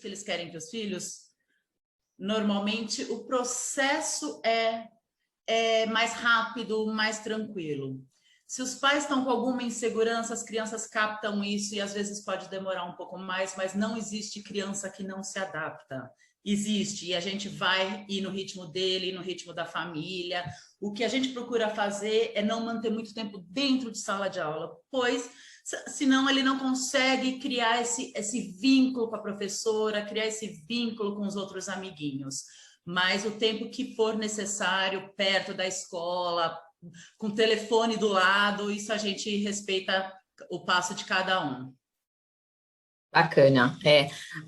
que eles querem para os filhos, normalmente o processo é mais rápido, mais tranquilo. Se os pais estão com alguma insegurança, as crianças captam isso e às vezes pode demorar um pouco mais, mas não existe criança que não se adapta. Existe, e a gente vai ir no ritmo dele, no ritmo da família. O que a gente procura fazer é não manter muito tempo dentro de sala de aula, pois senão ele não consegue criar esse vínculo com a professora, criar esse vínculo com os outros amiguinhos. Mas o tempo que for necessário, perto da escola, com o telefone do lado, isso a gente respeita o passo de cada um. Bacana.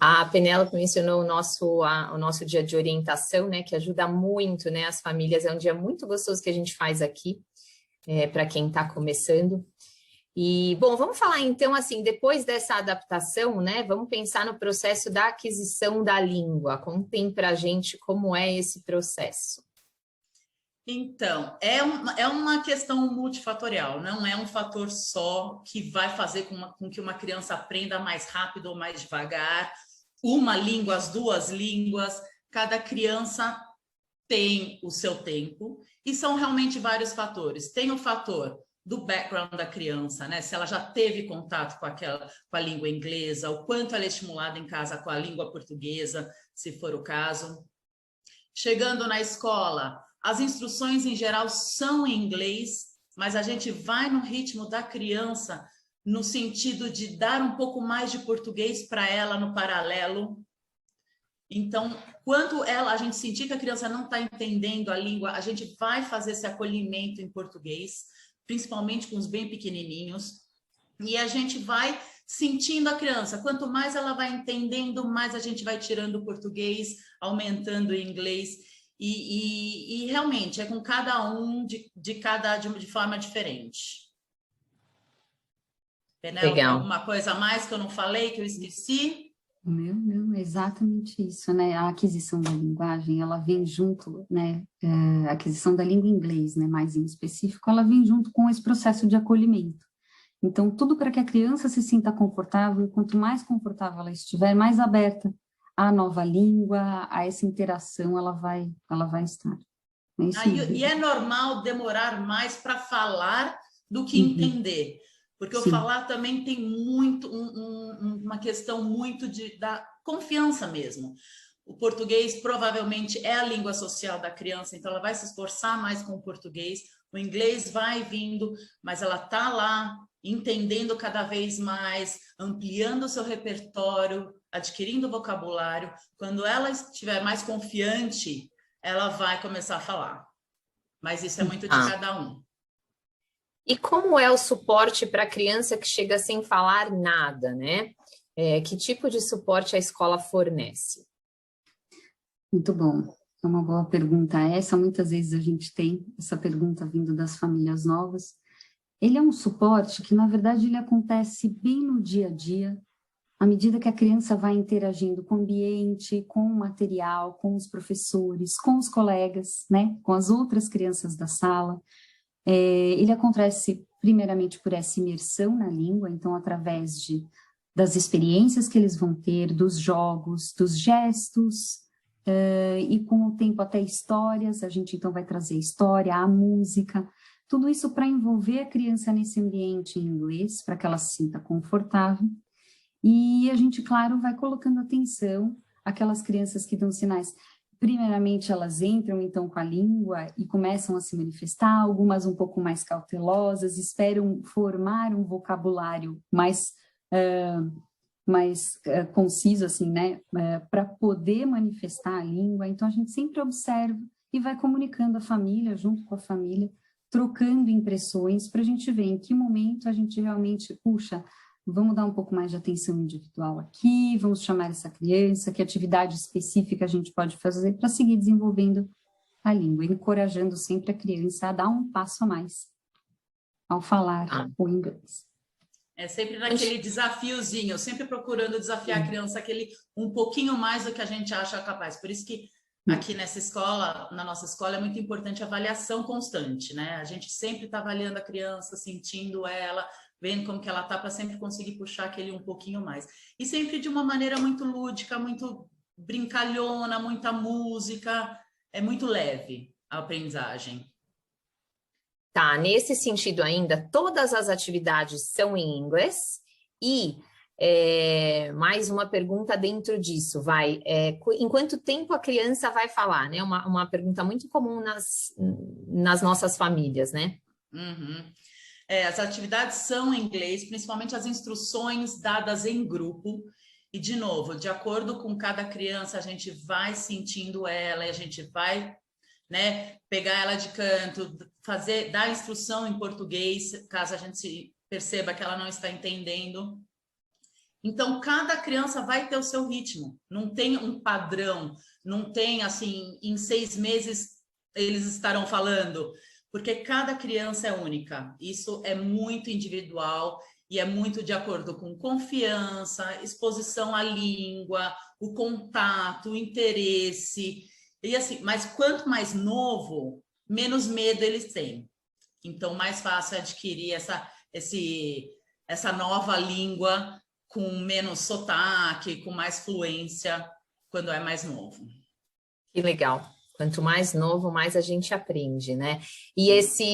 A Penélope mencionou o nosso dia de orientação, né, que ajuda muito, né, as famílias. É um dia muito gostoso que a gente faz aqui, para quem está começando. E, bom, vamos falar então, assim, depois dessa adaptação, né, vamos pensar no processo da aquisição da língua. Contem para a gente como é esse processo. Então, é uma questão multifatorial, não é um fator só que vai fazer com que uma criança aprenda mais rápido ou mais devagar, uma língua, as duas línguas, cada criança tem o seu tempo, e são realmente vários fatores. Tem o fator do background da criança, né? Se ela já teve contato com a língua inglesa, o quanto ela é estimulada em casa com a língua portuguesa, se for o caso. Chegando na escola, as instruções em geral são em inglês, mas a gente vai no ritmo da criança, no sentido de dar um pouco mais de português para ela no paralelo. Então, quando a gente sentir que a criança não está entendendo a língua, a gente vai fazer esse acolhimento em português, principalmente com os bem pequenininhos, e a gente vai sentindo a criança. Quanto mais ela vai entendendo, mais a gente vai tirando o português, aumentando o inglês, e realmente é com cada um de forma diferente. Penélope, alguma coisa a mais que eu não falei, que eu esqueci? Não, é exatamente isso, né? A aquisição da linguagem, ela vem junto, né? A aquisição da língua inglês, né? Mais em específico, ela vem junto com esse processo de acolhimento. Então, tudo para que a criança se sinta confortável, quanto mais confortável ela estiver, mais aberta à nova língua, a essa interação, ela vai estar. E é normal demorar mais para falar do que entender. Porque o falar também tem muito uma questão muito da confiança mesmo. O português provavelmente é a língua social da criança, então ela vai se esforçar mais com o português. O inglês vai vindo, mas ela está lá entendendo cada vez mais, ampliando o seu repertório, adquirindo vocabulário. Quando ela estiver mais confiante, ela vai começar a falar. Mas isso é muito de cada um. E como é o suporte para a criança que chega sem falar nada, né? Que tipo de suporte a escola fornece? Muito bom. É uma boa pergunta essa. Muitas vezes a gente tem essa pergunta vindo das famílias novas. Ele é um suporte que, na verdade, ele acontece bem no dia a dia, à medida que a criança vai interagindo com o ambiente, com o material, com os professores, com os colegas, né? Com as outras crianças da sala. Ele acontece primeiramente por essa imersão na língua, então através das experiências que eles vão ter, dos jogos, dos gestos, e com o tempo até histórias, a gente então vai trazer história, a música, tudo isso para envolver a criança nesse ambiente em inglês, para que ela se sinta confortável, e a gente, claro, vai colocando atenção àquelas crianças que dão sinais. Primeiramente, elas entram, então, com a língua e começam a se manifestar, algumas um pouco mais cautelosas, esperam formar um vocabulário mais conciso, assim, né, para poder manifestar a língua. Então, a gente sempre observa e vai comunicando a família, junto com a família, trocando impressões, para a gente ver em que momento a gente realmente, puxa, vamos dar um pouco mais de atenção individual aqui, vamos chamar essa criança, que atividade específica a gente pode fazer para seguir desenvolvendo a língua, encorajando sempre a criança a dar um passo a mais ao falar o inglês. É sempre naquele desafiozinho, sempre procurando desafiar a criança, aquele um pouquinho mais do que a gente acha capaz. Por isso que aqui nessa escola, na nossa escola, é muito importante a avaliação constante, né? A gente sempre está avaliando a criança, sentindo ela, vendo como que ela está, para sempre conseguir puxar aquele um pouquinho mais. E sempre de uma maneira muito lúdica, muito brincalhona, muita música, é muito leve a aprendizagem. Tá, nesse sentido ainda, todas as atividades são em inglês e mais uma pergunta dentro disso, em quanto tempo a criança vai falar, né? Uma pergunta muito comum nas nossas famílias, né? Uhum. As atividades são em inglês, principalmente as instruções dadas em grupo. E, de novo, de acordo com cada criança, a gente vai sentindo ela, e a gente vai, né, pegar ela de canto, dar a instrução em português, caso a gente perceba que ela não está entendendo. Então, cada criança vai ter o seu ritmo, não tem um padrão, não tem assim, em 6 meses eles estarão falando, porque cada criança é única. Isso é muito individual e é muito de acordo com confiança, exposição à língua, o contato, o interesse. E assim, mas quanto mais novo, menos medo eles têm. Então, mais fácil adquirir essa nova língua com menos sotaque, com mais fluência, quando é mais novo. Que legal. Quanto mais novo, mais a gente aprende, né? E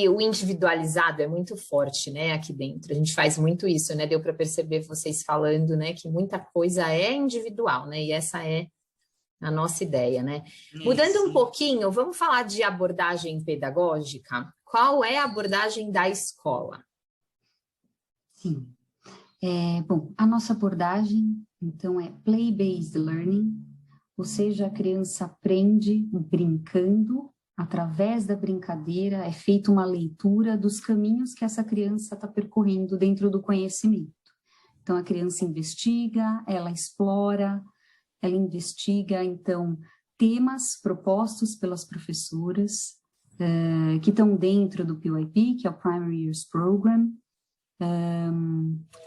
o individualizado é muito forte, né? Aqui dentro. A gente faz muito isso, né? Deu para perceber vocês falando, né? Que muita coisa é individual, né? E essa é a nossa ideia, né? Isso. Mudando um pouquinho, vamos falar de abordagem pedagógica. Qual é a abordagem da escola? Sim. Bom, a nossa abordagem, então, é play-based learning, ou seja, a criança aprende brincando, através da brincadeira é feita uma leitura dos caminhos que essa criança está percorrendo dentro do conhecimento. Então, a criança investiga, ela explora, ela investiga, então, temas propostos pelas professoras, que estão dentro do PYP, que é o Primary Years Program.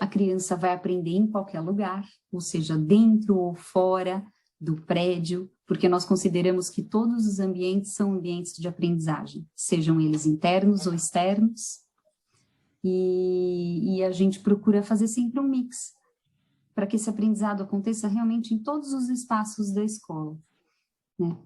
A criança vai aprender em qualquer lugar, ou seja, dentro ou fora do prédio, porque nós consideramos que todos os ambientes são ambientes de aprendizagem, sejam eles internos ou externos, e a gente procura fazer sempre um mix, para que esse aprendizado aconteça realmente em todos os espaços da escola, né?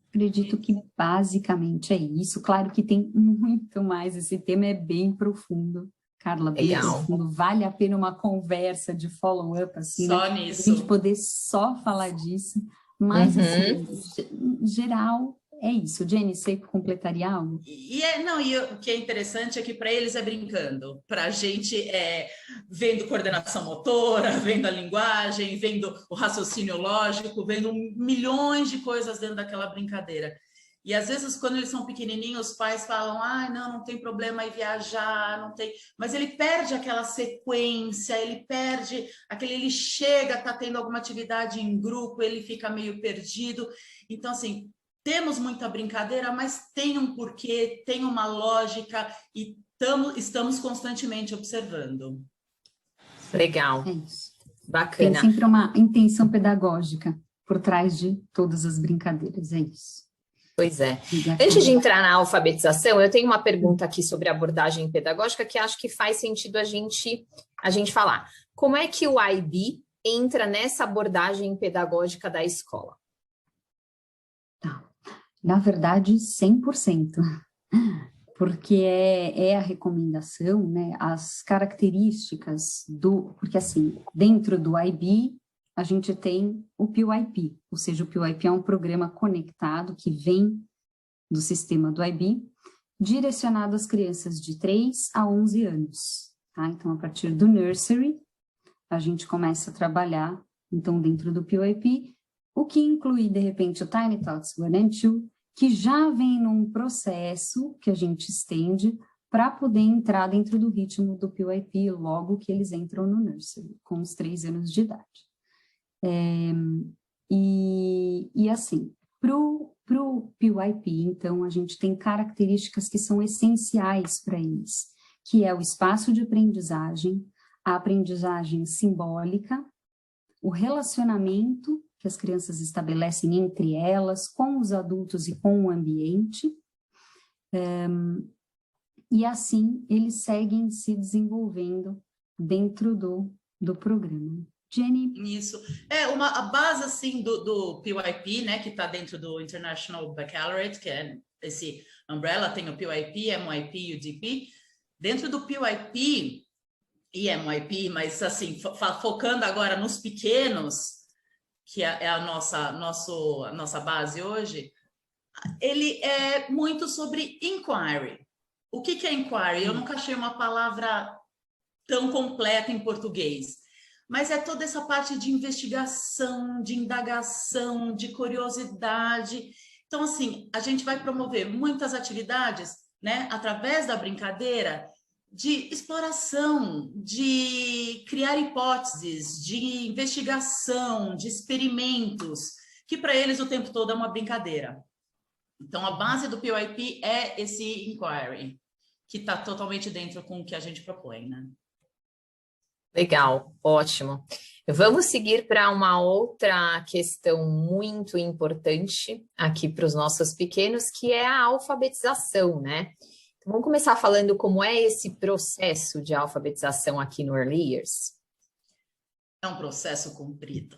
Acredito que basicamente é isso. Claro que tem muito mais, esse tema é bem profundo. Carla, bem profundo. Vale a pena uma conversa de follow-up, assim, só né? nisso. A gente poder só falar disso. Mas, assim, geral, é isso. Jenny, você completaria algo? O que é interessante é que para eles é brincando, para a gente é vendo coordenação motora, vendo a linguagem, vendo o raciocínio lógico, vendo milhões de coisas dentro daquela brincadeira. E às vezes, quando eles são pequenininhos, os pais falam, não tem problema em viajar, não tem... Mas ele perde aquela sequência, ele chega, está tendo alguma atividade em grupo, ele fica meio perdido. Então, assim, temos muita brincadeira, mas tem um porquê, tem uma lógica e estamos constantemente observando. Legal. É isso. Bacana. Tem sempre uma intenção pedagógica por trás de todas as brincadeiras, é isso. Pois é. Antes de entrar na alfabetização, eu tenho uma pergunta aqui sobre abordagem pedagógica que acho que faz sentido a gente falar. Como é que o IB entra nessa abordagem pedagógica da escola? Tá. Na verdade, 100%. Porque é a recomendação, né? As características porque assim, dentro do IB, a gente tem o PYP, ou seja, o PYP é um programa conectado que vem do sistema do IB, direcionado às crianças de 3 a 11 anos, tá? Então, a partir do nursery, a gente começa a trabalhar, então, dentro do PYP, o que inclui, de repente, o Tiny Tots 1 and 2, que já vem num processo que a gente estende para poder entrar dentro do ritmo do PYP logo que eles entram no nursery, com os 3 anos de idade. E assim, para o PYP, então, a gente tem características que são essenciais para eles, que é o espaço de aprendizagem, a aprendizagem simbólica, o relacionamento que as crianças estabelecem entre elas, com os adultos e com o ambiente. E assim eles seguem se desenvolvendo dentro do programa. Jenny? Isso. A base, assim, do PYP, né, que está dentro do International Baccalaureate, que é esse umbrella, tem o PYP, MYP e o DP. Dentro do PYP e MYP, mas, assim, focando agora nos pequenos, que é a nossa base hoje, ele é muito sobre inquiry. O que é inquiry? Eu nunca achei uma palavra tão completa em português. Mas é toda essa parte de investigação, de indagação, de curiosidade. Então, assim, a gente vai promover muitas atividades, né, através da brincadeira, de exploração, de criar hipóteses, de investigação, de experimentos, que para eles o tempo todo é uma brincadeira. Então, a base do PYP é esse inquiry, que está totalmente dentro com o que a gente propõe, né? Legal, ótimo. Vamos seguir para uma outra questão muito importante aqui para os nossos pequenos, que é a alfabetização, né? Então, vamos começar falando como é esse processo de alfabetização aqui no Early Years. É um processo comprido.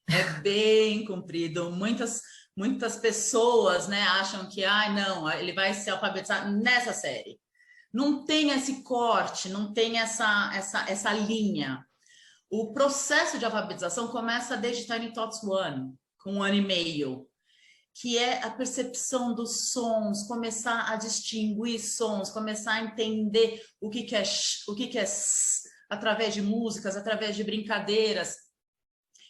É bem comprido. Muitas pessoas, né, acham que não, ele vai se alfabetizar nessa série. Não tem esse corte, não tem essa linha. O processo de alfabetização começa desde Tiny Tots 1, com 1 ano e meio, que é a percepção dos sons, começar a distinguir sons, começar a entender o que é através de músicas, através de brincadeiras.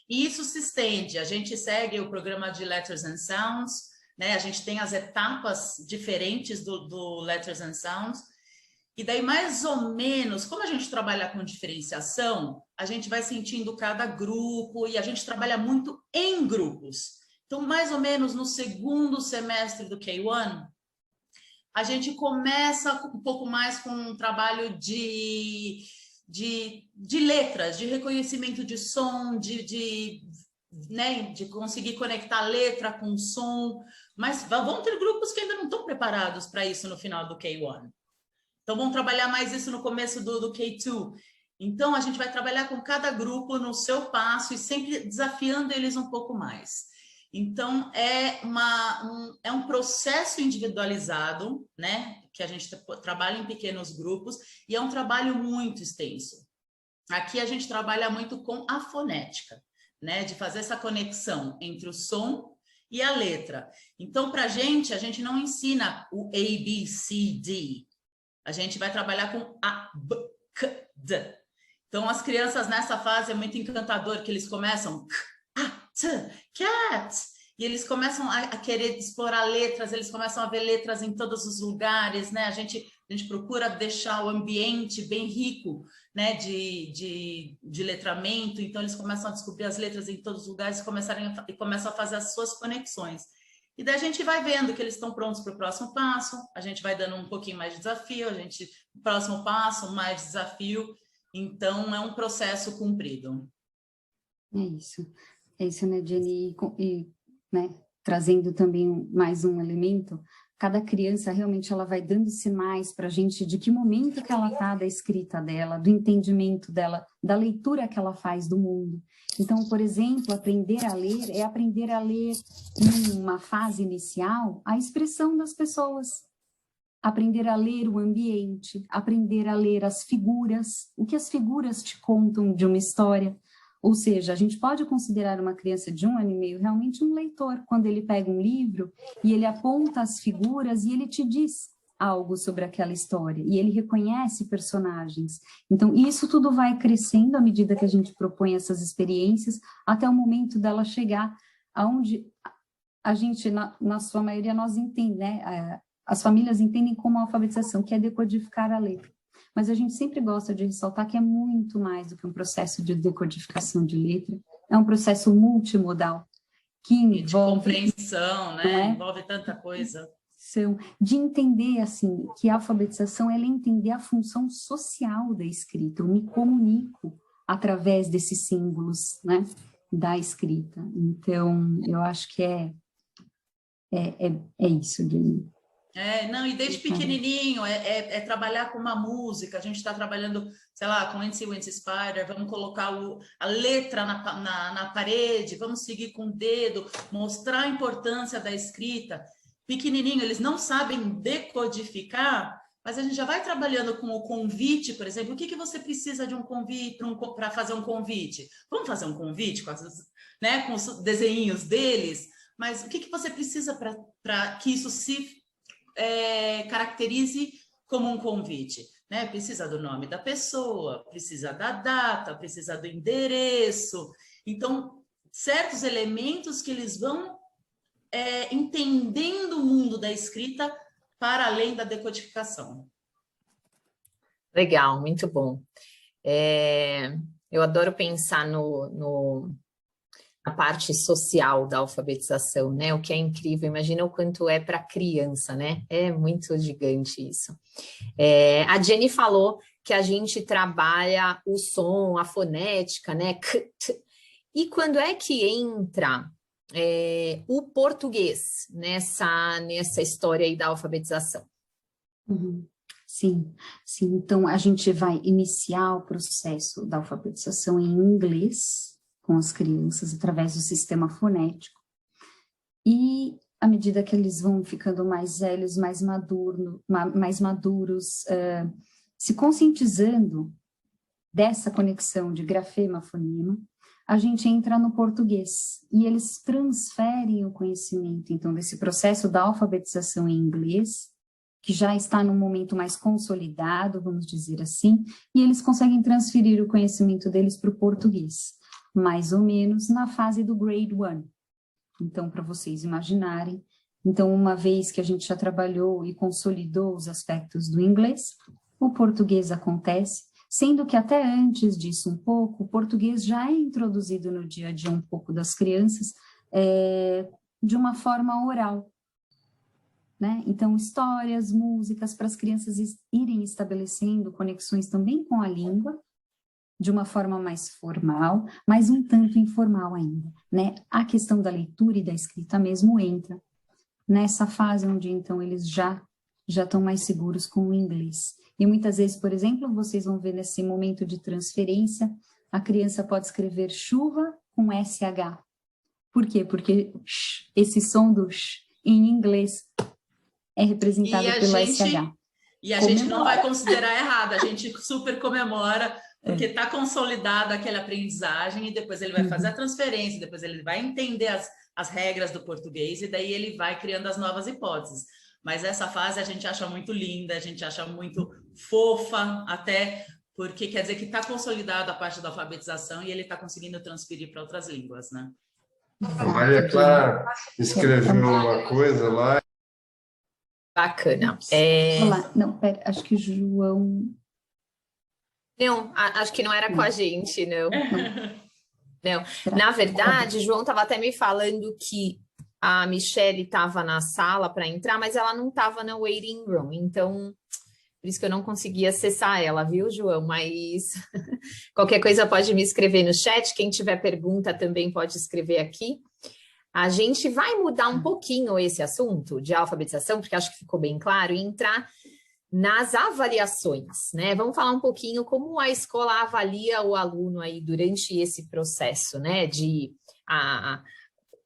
E isso se estende. A gente segue o programa de Letters and Sounds, né? A gente tem as etapas diferentes do Letters and Sounds. E daí, mais ou menos, como a gente trabalha com diferenciação, a gente vai sentindo cada grupo e a gente trabalha muito em grupos. Então, mais ou menos no segundo semestre do K1, a gente começa um pouco mais com um trabalho de letras, de reconhecimento de som, né, de conseguir conectar letra com som. Mas vão ter grupos que ainda não estão preparados para isso no final do K1. Então, vamos trabalhar mais isso no começo do K2. Então, a gente vai trabalhar com cada grupo no seu passo e sempre desafiando eles um pouco mais. Então, é um processo individualizado, né? Que a gente trabalha em pequenos grupos e é um trabalho muito extenso. Aqui a gente trabalha muito com a fonética, né? De fazer essa conexão entre o som e a letra. Então, para a gente não ensina o A, B, C, D. A gente vai trabalhar com A, B, C, D. Então, as crianças nessa fase é muito encantador, que eles começam cat, e eles começam a querer explorar letras, eles começam a ver letras em todos os lugares, né? A gente procura deixar o ambiente bem rico, né? de letramento, então eles começam a descobrir as letras em todos os lugares e começam a fazer as suas conexões. E daí a gente vai vendo que eles estão prontos para o próximo passo, a gente vai dando um pouquinho mais de desafio, próximo passo, mais desafio. Então, é um processo cumprido. É isso, né, Jenny? E, né, trazendo também mais um elemento, cada criança realmente ela vai dando sinais para a gente de que momento que ela está da escrita dela, do entendimento dela, da leitura que ela faz do mundo. Então, por exemplo, aprender a ler é aprender a ler numa fase inicial a expressão das pessoas, aprender a ler o ambiente, aprender a ler as figuras, o que as figuras te contam de uma história. Ou seja, a gente pode considerar uma criança de 1 ano e meio realmente um leitor, quando ele pega um livro e ele aponta as figuras e ele te diz algo sobre aquela história, e ele reconhece personagens. Então, isso tudo vai crescendo à medida que a gente propõe essas experiências, até o momento dela chegar aonde a gente, na sua maioria, nós entendemos, né? As famílias entendem como a alfabetização, que é decodificar a letra. Mas a gente sempre gosta de ressaltar que é muito mais do que um processo de decodificação de letra, é um processo multimodal, que envolve... de compreensão, né? Envolve tanta coisa. De entender, assim, que a alfabetização é entender a função social da escrita. Eu me comunico através desses símbolos, né? da escrita. Então, eu acho que é isso, Jenny. Não, e desde pequenininho, é trabalhar com uma música, a gente está trabalhando, sei lá, com Incy Wincy Spider, vamos colocar a letra na parede, vamos seguir com o dedo, mostrar a importância da escrita. Pequenininho, eles não sabem decodificar, mas a gente já vai trabalhando com o convite, por exemplo. O que você precisa de um convite para fazer um convite? Vamos fazer um convite com os desenhinhos deles, mas o que você precisa para que isso se caracterize como um convite, né? Precisa do nome da pessoa, precisa da data, precisa do endereço. Então, certos elementos que eles vão entendendo o mundo da escrita para além da decodificação. Legal, muito bom. Eu adoro pensar na parte social da alfabetização, né? O que é incrível, imagina o quanto é para criança, né? É muito gigante isso. A Jenny falou que a gente trabalha o som, a fonética, né? E quando é que entra o português nessa história aí da alfabetização? Uhum. Sim. Então, a gente vai iniciar o processo da alfabetização em inglês, com as crianças, através do sistema fonético. E, à medida que eles vão ficando mais velhos, mais maduros, se conscientizando dessa conexão de grafema-fonema, a gente entra no português. E eles transferem o conhecimento, então, desse processo da alfabetização em inglês, que já está num momento mais consolidado, vamos dizer assim, e eles conseguem transferir o conhecimento deles para o português, mais ou menos na fase do Grade 1. Então, para vocês imaginarem, então, uma vez que a gente já trabalhou e consolidou os aspectos do inglês, o português acontece, sendo que até antes disso um pouco, o português já é introduzido no dia a dia um pouco das crianças de uma forma oral, né? Então, histórias, músicas, para as crianças irem estabelecendo conexões também com a língua, de uma forma mais formal, mas um tanto informal ainda, né? A questão da leitura e da escrita mesmo entra nessa fase onde, então, eles já estão mais seguros com o inglês. E muitas vezes, por exemplo, vocês vão ver nesse momento de transferência, a criança pode escrever chuva com SH. Por quê? Porque esse som do sh em inglês é representado pelo SH. E a gente não vai considerar errado, a gente super comemora, porque está consolidada aquela aprendizagem e depois ele vai fazer a transferência, depois ele vai entender as regras do português e daí ele vai criando as novas hipóteses. Mas essa fase a gente acha muito linda, a gente acha muito fofa, até porque quer dizer que está consolidada a parte da alfabetização e ele está conseguindo transferir para outras línguas, né? A Maria Clara escreveu uma coisa lá. Bacana. Olá, não, pera, acho que o João... Não, acho que não era com a gente, não. Não. Na verdade, o João estava até me falando que a Michelle estava na sala para entrar, mas ela não estava na waiting room, então por isso que eu não conseguia acessar ela, viu, João? Mas qualquer coisa pode me escrever no chat, quem tiver pergunta também pode escrever aqui. A gente vai mudar um pouquinho esse assunto de alfabetização, porque acho que ficou bem claro, e entrar nas avaliações, né? Vamos falar um pouquinho como a escola avalia o aluno aí durante esse processo, né? De a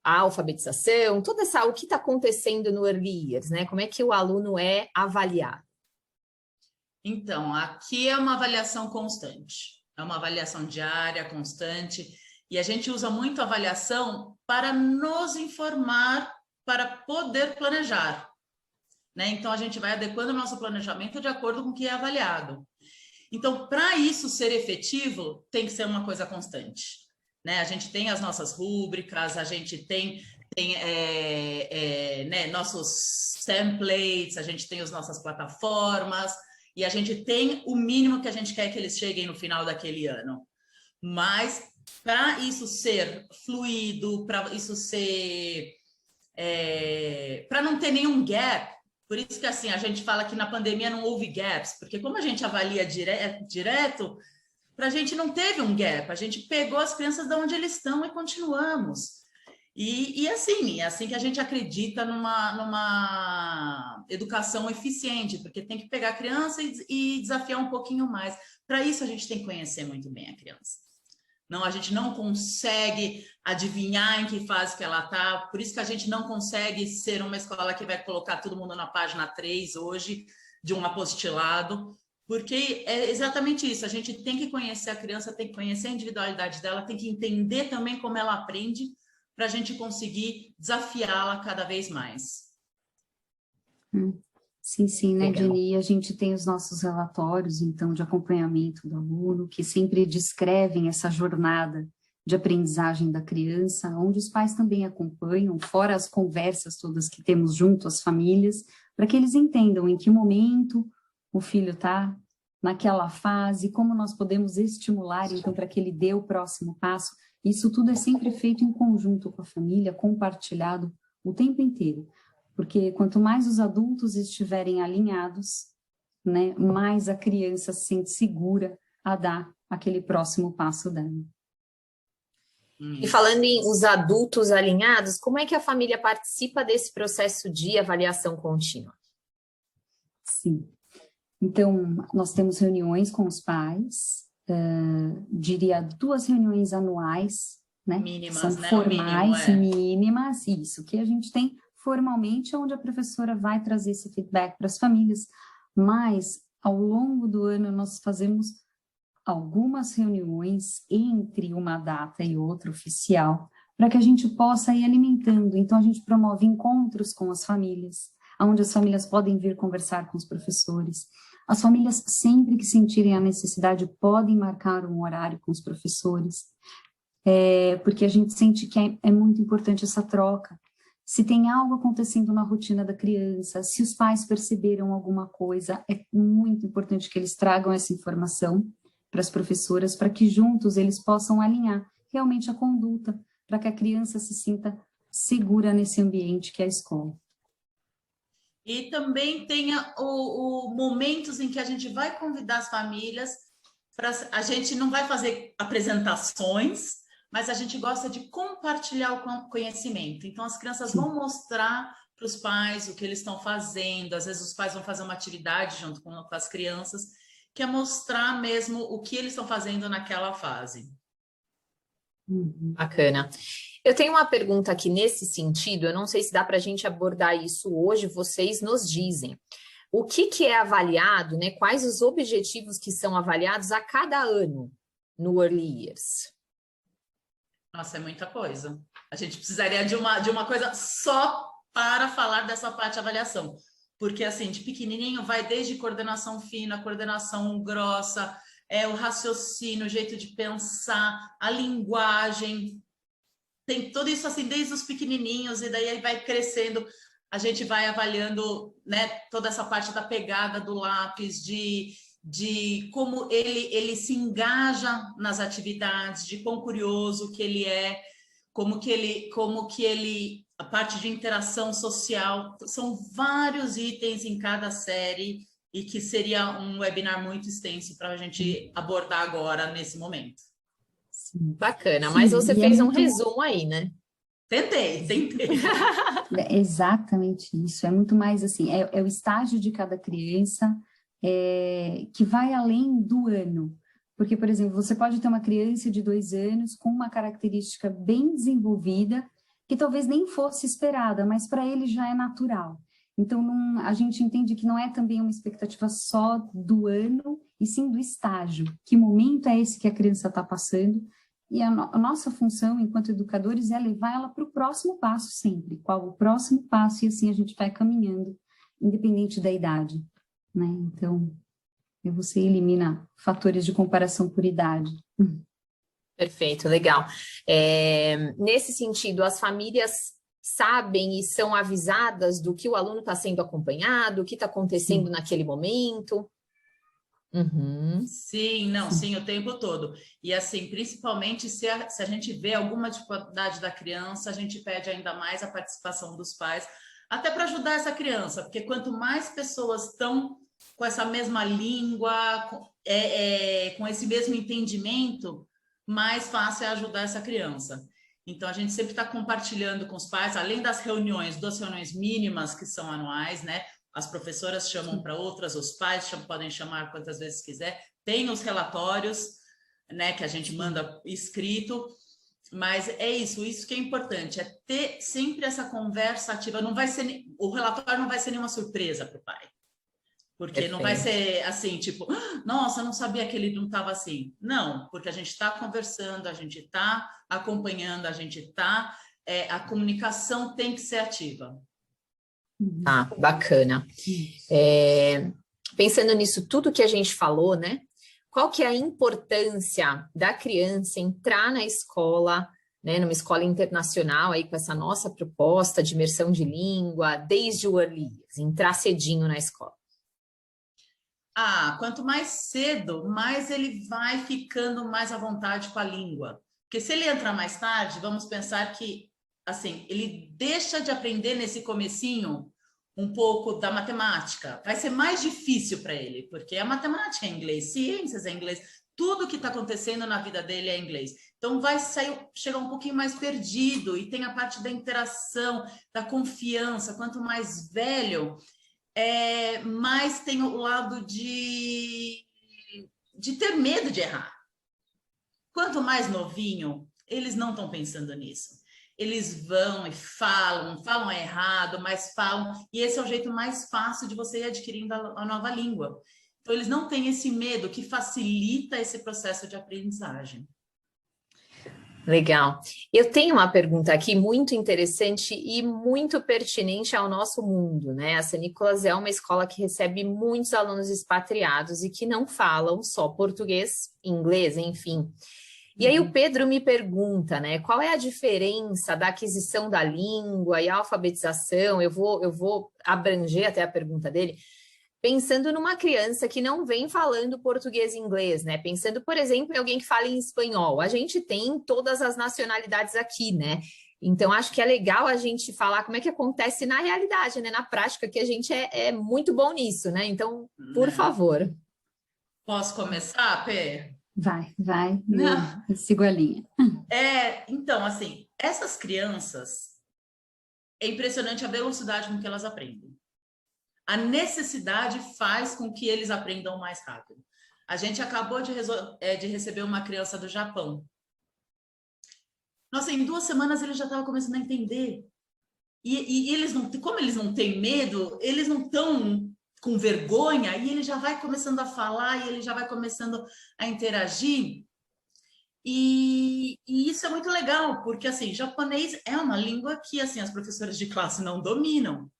alfabetização, o que está acontecendo no Early Years, né? Como é que o aluno é avaliado? Então, aqui é uma avaliação constante, é uma avaliação diária, constante, e a gente usa muito a avaliação para nos informar, para poder planejar, né? Então, a gente vai adequando o nosso planejamento de acordo com o que é avaliado. Então, para isso ser efetivo, tem que ser uma coisa constante, né? A gente tem as nossas rúbricas, a gente tem né, nossos templates, a gente tem as nossas plataformas, e a gente tem o mínimo que a gente quer que eles cheguem no final daquele ano. Mas, para isso ser fluido, para isso ser... para não ter nenhum gap, por isso que assim, a gente fala que na pandemia não houve gaps, porque como a gente avalia direto, para a gente não teve um gap, a gente pegou as crianças de onde eles estão e continuamos. E assim, é assim que a gente acredita numa educação eficiente, porque tem que pegar a criança e desafiar um pouquinho mais. Para isso, a gente tem que conhecer muito bem a criança. Não, a gente não consegue adivinhar em que fase que ela está, por isso que a gente não consegue ser uma escola que vai colocar todo mundo na página 3 hoje, de um apostilado, porque é exatamente isso, a gente tem que conhecer a criança, tem que conhecer a individualidade dela, tem que entender também como ela aprende, para a gente conseguir desafiá-la cada vez mais. Sim, sim, né, Legal. Jenny? E a gente tem os nossos relatórios, então, de acompanhamento do aluno, que sempre descrevem essa jornada de aprendizagem da criança, onde os pais também acompanham, fora as conversas todas que temos junto às famílias, para que eles entendam em que momento o filho está naquela fase, como nós podemos estimular, então, para que ele dê o próximo passo. Isso tudo é sempre feito em conjunto com a família, compartilhado o tempo inteiro. Porque quanto mais os adultos estiverem alinhados, né, mais a criança se sente segura a dar aquele próximo passo dela. E falando em os adultos alinhados, como é que a família participa desse processo de avaliação contínua? Sim. Então, nós temos reuniões com os pais, diria 2 reuniões anuais, né? Mínimas, São né? formais, Mínimo, mínimas, isso, que a gente tem formalmente, onde a professora vai trazer esse feedback para as famílias, mas ao longo do ano nós fazemos algumas reuniões entre uma data e outra oficial, para que a gente possa ir alimentando. Então, a gente promove encontros com as famílias, onde as famílias podem vir conversar com os professores. As famílias, sempre que sentirem a necessidade, podem marcar um horário com os professores, porque a gente sente que é muito importante essa troca. Se tem algo acontecendo na rotina da criança, se os pais perceberam alguma coisa, é muito importante que eles tragam essa informação para as professoras, para que juntos eles possam alinhar realmente a conduta, para que a criança se sinta segura nesse ambiente que é a escola. E também tenha momentos em que a gente vai convidar as famílias, a gente não vai fazer apresentações, mas a gente gosta de compartilhar o conhecimento. Então, as crianças vão mostrar para os pais o que eles estão fazendo, às vezes os pais vão fazer uma atividade junto com as crianças, que é mostrar mesmo o que eles estão fazendo naquela fase. Bacana. Eu tenho uma pergunta aqui nesse sentido, eu não sei se dá para a gente abordar isso hoje, vocês nos dizem. O que é avaliado, né? Quais os objetivos que são avaliados a cada ano no Early Years? Nossa, é muita coisa. A gente precisaria de uma coisa só para falar dessa parte de avaliação. Porque, assim, de pequenininho vai desde coordenação fina, coordenação grossa, o raciocínio, o jeito de pensar, a linguagem. Tem tudo isso, assim, desde os pequenininhos, e daí vai crescendo. A gente vai avaliando, né, toda essa parte da pegada do lápis, de como ele se engaja nas atividades, de quão curioso que ele é, como que ele, a parte de interação social, são vários itens em cada série e que seria um webinar muito extenso para a gente abordar agora, nesse momento. Bacana, mas você fez um resumo aí, né? Tentei. É exatamente isso, é muito mais assim, é o estágio de cada criança que vai além do ano. Porque, por exemplo, você pode ter uma criança de 2 anos com uma característica bem desenvolvida, que talvez nem fosse esperada, mas para ele já é natural. Então, a gente entende que não é também uma expectativa só do ano, e sim do estágio. Que momento é esse que a criança está passando? E a nossa função, enquanto educadores, é levar ela para o próximo passo sempre. Qual o próximo passo? E assim a gente vai caminhando, independente da idade, né? Então, você elimina fatores de comparação por idade. Perfeito, legal. Nesse sentido, as famílias sabem e são avisadas do que o aluno está sendo acompanhado, o que está acontecendo naquele momento? Sim, o tempo todo. E assim, principalmente se a gente vê alguma dificuldade da criança, a gente pede ainda mais a participação dos pais, até para ajudar essa criança, porque quanto mais pessoas estão com essa mesma língua, com esse mesmo entendimento, mais fácil é ajudar essa criança. Então, a gente sempre está compartilhando com os pais, além das reuniões, 2 reuniões mínimas que são anuais, né? As professoras chamam para outras, os pais podem chamar quantas vezes quiser. Tem os relatórios, né, que a gente manda escrito, mas é isso que é importante, é ter sempre essa conversa ativa. Não vai ser, o relatório não vai ser nenhuma surpresa para o pai. Porque não vai ser assim, tipo, nossa, eu não sabia que ele não estava assim. Não, porque a gente está conversando, a gente está acompanhando, a gente está... a comunicação tem que ser ativa. Ah, bacana. Pensando nisso tudo que a gente falou, né? Qual que é a importância da criança entrar na escola, né, numa escola internacional, aí com essa nossa proposta de imersão de língua, desde o early years, entrar cedinho na escola? Quanto mais cedo, mais ele vai ficando mais à vontade com a língua. Porque se ele entrar mais tarde, vamos pensar que, assim, ele deixa de aprender nesse comecinho um pouco da matemática. Vai ser mais difícil para ele, porque a matemática é em inglês, ciências é em inglês, tudo que está acontecendo na vida dele é em inglês. Então, vai chegar um pouquinho mais perdido, e tem a parte da interação, da confiança. Quanto mais velho... mas tem o lado de ter medo de errar. Quanto mais novinho, eles não estão pensando nisso. Eles vão e falam errado, mas falam, e esse é o jeito mais fácil de você ir adquirindo a nova língua. Então, eles não têm esse medo, que facilita esse processo de aprendizagem. Legal. Eu tenho uma pergunta aqui muito interessante e muito pertinente ao nosso mundo, né? A San Nicolas é uma escola que recebe muitos alunos expatriados e que não falam só português, inglês, enfim. E aí o Pedro me pergunta, né? Qual é a diferença da aquisição da língua e alfabetização? Eu vou abranger até a pergunta dele. Pensando numa criança que não vem falando português e inglês, né? Pensando, por exemplo, em alguém que fala em espanhol. A gente tem todas as nacionalidades aqui, né? Então, acho que é legal a gente falar como é que acontece na realidade, né? Na prática, que a gente é muito bom nisso, né? Então, por favor. Posso começar, Pê? Vai. Não. Eu sigo a linha. Então, assim, essas crianças, é impressionante a velocidade com que elas aprendem. A necessidade faz com que eles aprendam mais rápido. A gente acabou de receber uma criança do Japão. Nossa, em 2 semanas ele já estava começando a entender. E eles não, como eles não têm medo, eles não estão com vergonha, e ele já vai começando a falar, e ele já vai começando a interagir. E isso é muito legal, porque assim, japonês é uma língua que assim, as professoras de classe não dominam.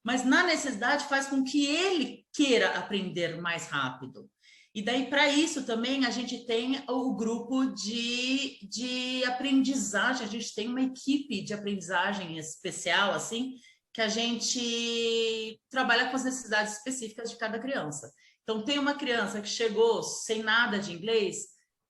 Mas na necessidade faz com que ele queira aprender mais rápido. E daí, para isso também, a gente tem o grupo de aprendizagem, a gente tem uma equipe de aprendizagem especial, assim, que a gente trabalha com as necessidades específicas de cada criança. Então, tem uma criança que chegou sem nada de inglês,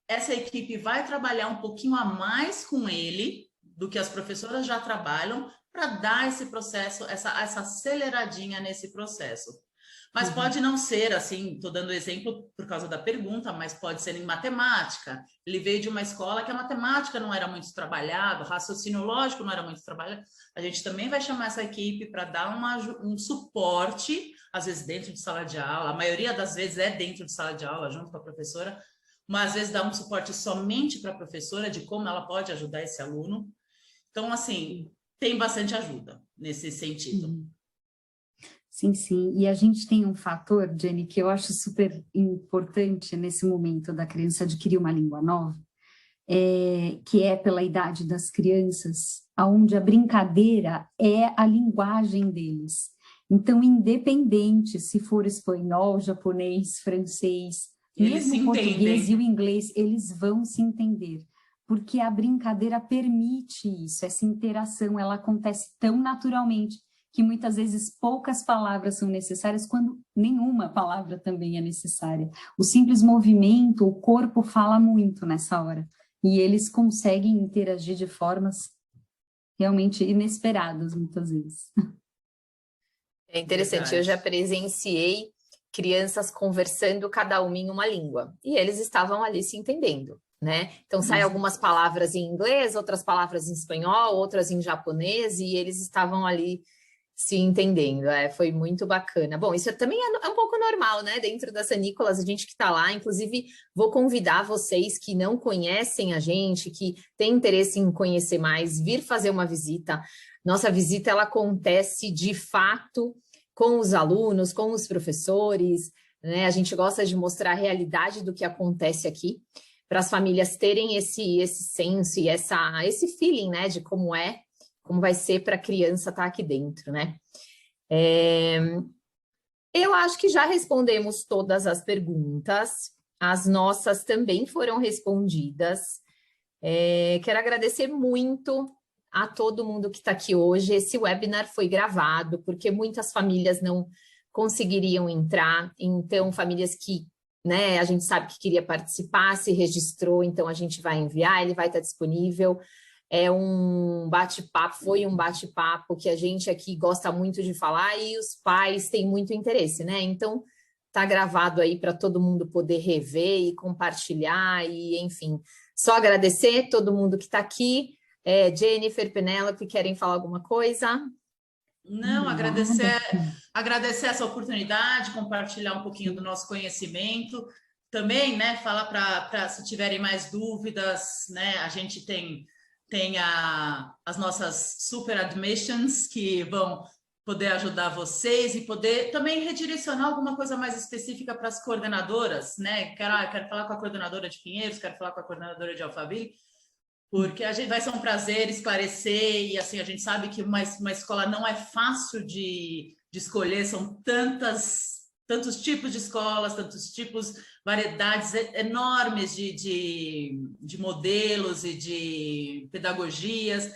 essa equipe vai trabalhar um pouquinho a mais com ele, do que as professoras já trabalham, para dar esse processo, essa aceleradinha nesse processo. Mas pode não ser assim, estou dando exemplo por causa da pergunta, mas pode ser em matemática. Ele veio de uma escola que a matemática não era muito trabalhada, o raciocínio lógico não era muito trabalhado. A gente também vai chamar essa equipe para dar um suporte, às vezes dentro de sala de aula, a maioria das vezes é dentro de sala de aula, junto com a professora, mas às vezes dá um suporte somente para a professora de como ela pode ajudar esse aluno. Então, assim, tem bastante ajuda nesse sentido. Sim. E a gente tem um fator, Jenny, que eu acho super importante nesse momento da criança adquirir uma língua nova, que é pela idade das crianças, onde a brincadeira é a linguagem deles. Então, independente se for espanhol, japonês, francês, mesmo o português e o inglês, eles vão se entender. Porque a brincadeira permite isso, essa interação, ela acontece tão naturalmente que muitas vezes poucas palavras são necessárias, quando nenhuma palavra também é necessária. O simples movimento, o corpo fala muito nessa hora, e eles conseguem interagir de formas realmente inesperadas, muitas vezes. É interessante, eu já presenciei crianças conversando, cada uma em uma língua. E eles estavam ali se entendendo, né? Então, saem algumas palavras em inglês, outras palavras em espanhol, outras em japonês, e eles estavam ali se entendendo. Foi muito bacana. Bom, isso também é um pouco normal, né? Dentro da San Nicolas, a gente que está lá, inclusive, vou convidar vocês que não conhecem a gente, que têm interesse em conhecer mais, vir fazer uma visita. Nossa visita, ela acontece de fato com os alunos, com os professores, né? A gente gosta de mostrar a realidade do que acontece aqui, para as famílias terem esse senso e esse feeling, né, de como vai ser para a criança estar aqui dentro, né? Eu acho que já respondemos todas as perguntas, as nossas também foram respondidas. Quero agradecer muito a todo mundo que está aqui hoje. Esse webinar foi gravado, porque muitas famílias não conseguiriam entrar, então famílias que, né, a gente sabe que queria participar, se registrou, então a gente vai enviar, ele vai estar disponível. É um bate-papo, foi um bate-papo que a gente aqui gosta muito de falar e os pais têm muito interesse, né? Então, tá gravado aí para todo mundo poder rever e compartilhar e, enfim, só agradecer todo mundo que está aqui. Jennifer, Penélope, querem falar alguma coisa? Não, agradecer essa oportunidade, compartilhar um pouquinho do nosso conhecimento. Também, né, falar para se tiverem mais dúvidas, né, a gente tem as nossas super admissions que vão poder ajudar vocês e poder também redirecionar alguma coisa mais específica para as coordenadoras, né? Quero falar com a coordenadora de Pinheiros, quero falar com a coordenadora de Alphaville, porque vai ser um prazer esclarecer e assim a gente sabe que uma escola não é fácil de escolher, são tantos tipos de escolas, tantos tipos, variedades enormes de modelos e de pedagogias,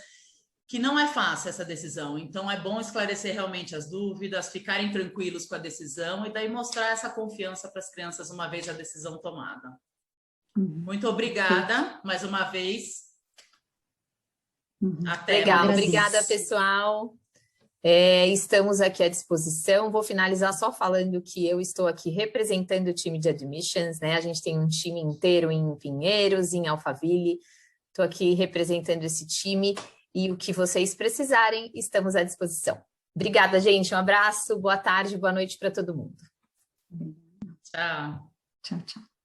que não é fácil essa decisão. Então, é bom esclarecer realmente as dúvidas, ficarem tranquilos com a decisão e daí mostrar essa confiança para as crianças uma vez a decisão tomada. Muito obrigada, mais uma vez. Até Legal, mais. Obrigada, pessoal. Estamos aqui à disposição. Vou finalizar só falando que eu estou aqui representando o time de admissions, né? A gente tem um time inteiro em Pinheiros, em Alphaville. Estou aqui representando esse time e o que vocês precisarem, estamos à disposição. Obrigada, gente. Um abraço, boa tarde, boa noite para todo mundo. Tchau. Tchau, tchau.